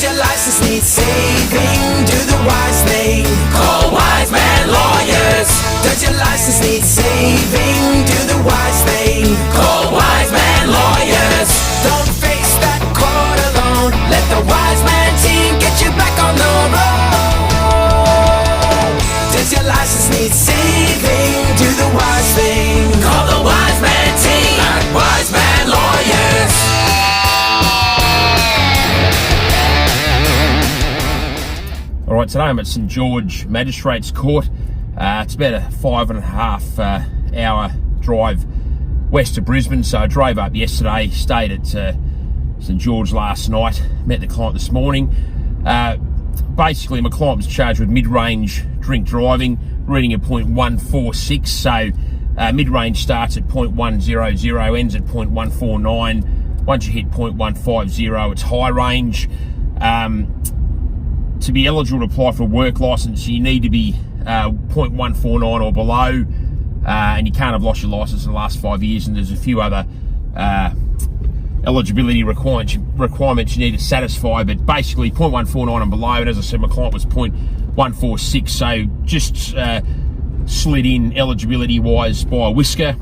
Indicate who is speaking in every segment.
Speaker 1: your license need saving? Do the wise thing. Call Wise Man Lawyers. Does your license need saving? Do the wise thing. Call Wise Man Lawyers. Don't face that court alone. Let the Wise Man team get you back on the road. Does your license need saving? Do the wise thing. Call the Wise Man team at Wise Man Lawyers.
Speaker 2: Alright, today I'm at St George Magistrates Court. It's about a 5.5 hour drive west of Brisbane, so I drove up yesterday, stayed at St George last night, met the client this morning. Basically, my client was charged with mid-range drink driving, reading at 0.146, so mid-range starts at 0.100, ends at 0.149. Once you hit 0.150, it's high range. To be eligible to apply for a work licence, you need to be 0.149 or below, and you can't have lost your licence in the last 5 years, and there's a few other eligibility requirements you need to satisfy, but basically 0.149 and below, and as I said, my client was 0.146, so just slid in eligibility-wise by a whisker.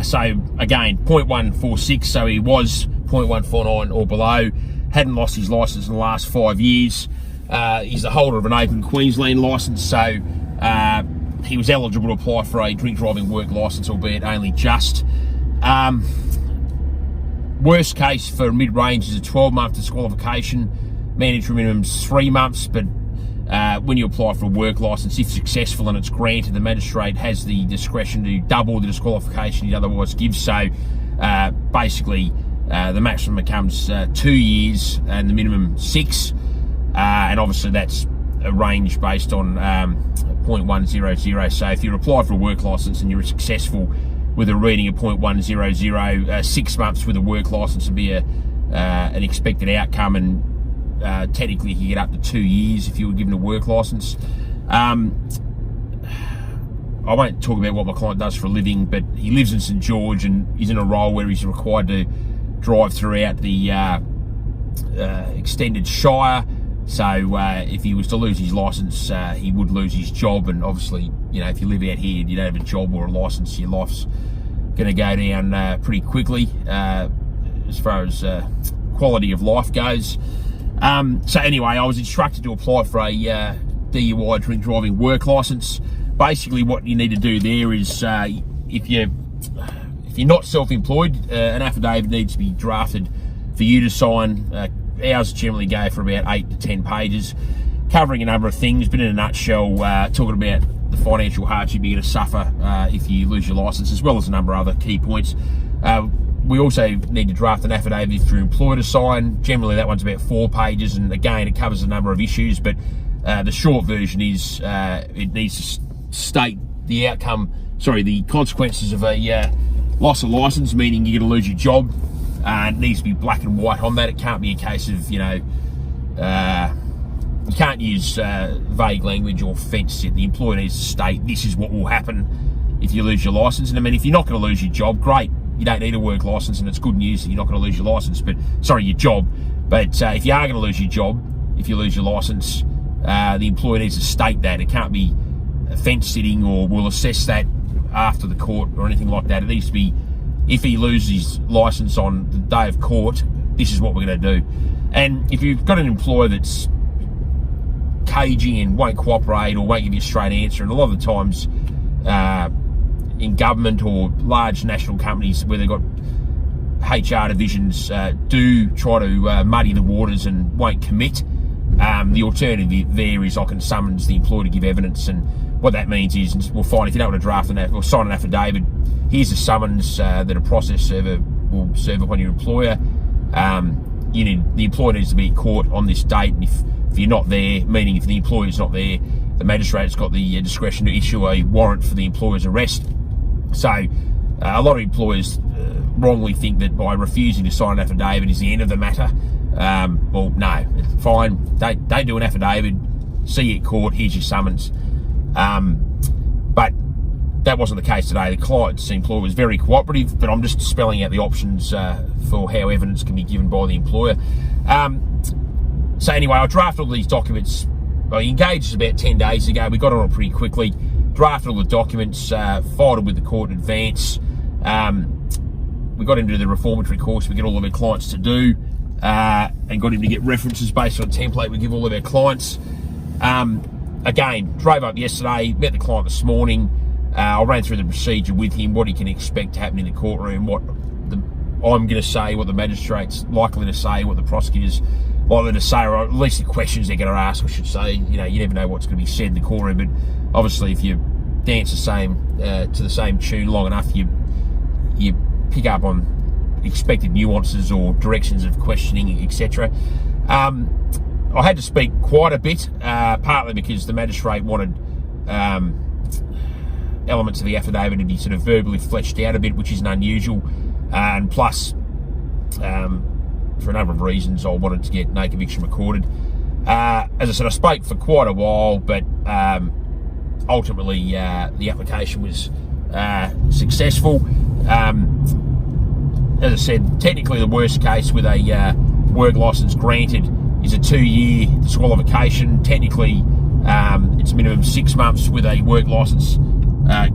Speaker 2: So again, 0.146, so he was 0.149 or below, hadn't lost his licence in the last 5 years. He's the holder of an open Queensland licence, so he was eligible to apply for a drink driving work licence, albeit only just. Worst case for mid-range is a 12-month disqualification. Mandatory minimum is 3 months, but when you apply for a work licence, if successful and it's granted, the magistrate has the discretion to double the disqualification he'd otherwise give. So basically, the maximum becomes 2 years and the minimum 6. And obviously that's a range based on 0.100. So if you apply for a work licence and you're successful with a reading of 0.100, 6 months with a work licence would be an expected outcome, and technically you get up to 2 years if you were given a work licence. I won't talk about what my client does for a living, but he lives in St George and he's in a role where he's required to drive throughout the extended Shire. So if he was to lose his licence, he would lose his job, and obviously, you know, if you live out here and you don't have a job or a licence, your life's going to go down pretty quickly as far as quality of life goes. So anyway, I was instructed to apply for a DUI drink driving work licence. Basically, what you need to do there is, if you're not self-employed, an affidavit needs to be drafted for you to sign. Ours generally go for about 8 to 10 pages, covering a number of things, but in a nutshell, talking about the financial hardship you're going to suffer if you lose your licence, as well as a number of other key points. We also need to draft an affidavit for your employer to sign. Generally, that one's about 4 pages, and again, it covers a number of issues, but the short version is it needs to state the the consequences of a loss of licence, meaning you're going to lose your job. It needs to be black and white on that. It can't be a case of, you can't use vague language or fence it. The employer needs to state this is what will happen if you lose your licence. And I mean, if you're not going to lose your job, great. You don't need a work licence, and it's good news that you're not going to lose your licence, your job. But if you are going to lose your job, if you lose your licence, the employer needs to state that. It can't be fence sitting or we'll assess that after the court or anything like that. It needs to be, if he loses his licence on the day of court, this is what we're going to do. And if you've got an employer that's cagey and won't cooperate or won't give you a straight answer, and a lot of the times in government or large national companies where they've got HR divisions do try to muddy the waters and won't commit, the alternative there is I can summons the employer to give evidence. And what that means is, we'll find if you don't want to draft or sign an affidavit, here's a summons that a process server will serve upon your employer. The employer needs to be at court on this date, and if you're not there, meaning if the employer's not there, the magistrate's got the discretion to issue a warrant for the employer's arrest. So a lot of employers wrongly think that by refusing to sign an affidavit is the end of the matter. Well, no, it's fine. Don't do an affidavit. See you at court. Here's your summons. But that wasn't the case today. The client's employer was very cooperative, but I'm just spelling out the options for how evidence can be given by the employer. So anyway, I drafted all these documents. I engaged us about 10 days ago. We got on it pretty quickly. Drafted all the documents, filed it with the court in advance. We got him to the reformatory course we get all of our clients to do, and got him to get references based on a template we give all of our clients. Again, drove up yesterday, met the client this morning. I ran through the procedure with him, what he can expect to happen in the courtroom, what I'm going to say, what the magistrate's likely to say, what the prosecutor's likely to say, or at least the questions they're going to ask, I should say. You know, you never know what's going to be said in the courtroom, but obviously if you dance to the same tune long enough, you pick up on expected nuances or directions of questioning, etc. I had to speak quite a bit, partly because the magistrate wanted elements of the affidavit to be sort of verbally fleshed out a bit, which isn't unusual, and plus, for a number of reasons, I wanted to get no conviction recorded. As I said, I spoke for quite a while, but ultimately the application was successful. As I said, technically the worst case with a work licence granted is a 2-year disqualification. Technically, it's a minimum 6 months with a work licence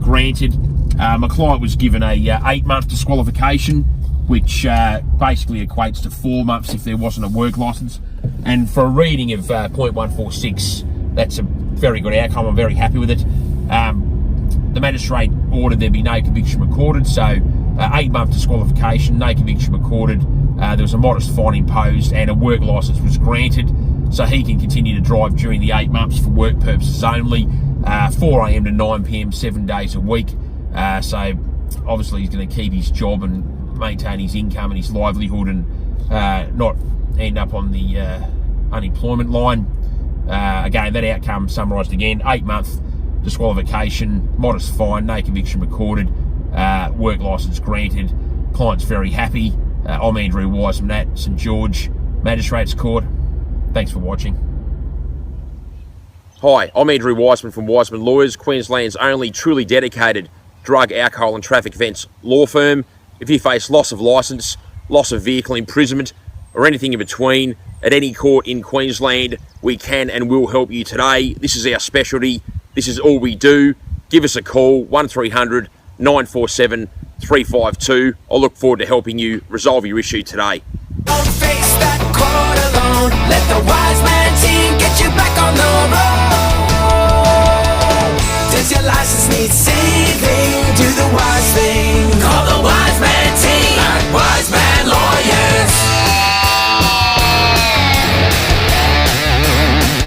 Speaker 2: granted. My client was given a 8-month disqualification, which basically equates to 4 months if there wasn't a work licence. And for a reading of 0.146, that's a very good outcome. I'm very happy with it. The magistrate ordered there be no conviction recorded, so 8-month disqualification, no conviction recorded. There was a modest fine imposed and a work licence was granted, so he can continue to drive during the 8 months for work purposes only, 4 a.m. to 9 p.m, 7 days a week. So obviously he's going to keep his job and maintain his income and his livelihood, and not end up on the unemployment line. Again, that outcome summarised again: 8-month disqualification, modest fine, no conviction recorded, work licence granted. Client's very happy. I'm Andrew Wiseman at St George Magistrates Court. Thanks for watching. Hi, I'm Andrew Wiseman from Wiseman Lawyers, Queensland's only truly dedicated drug, alcohol and traffic offence law firm. If you face loss of licence, loss of vehicle imprisonment, or anything in between at any court in Queensland, we can and will help you today. This is our specialty. This is all we do. Give us a call, 1300 947 352. I look forward to helping you resolve your issue today.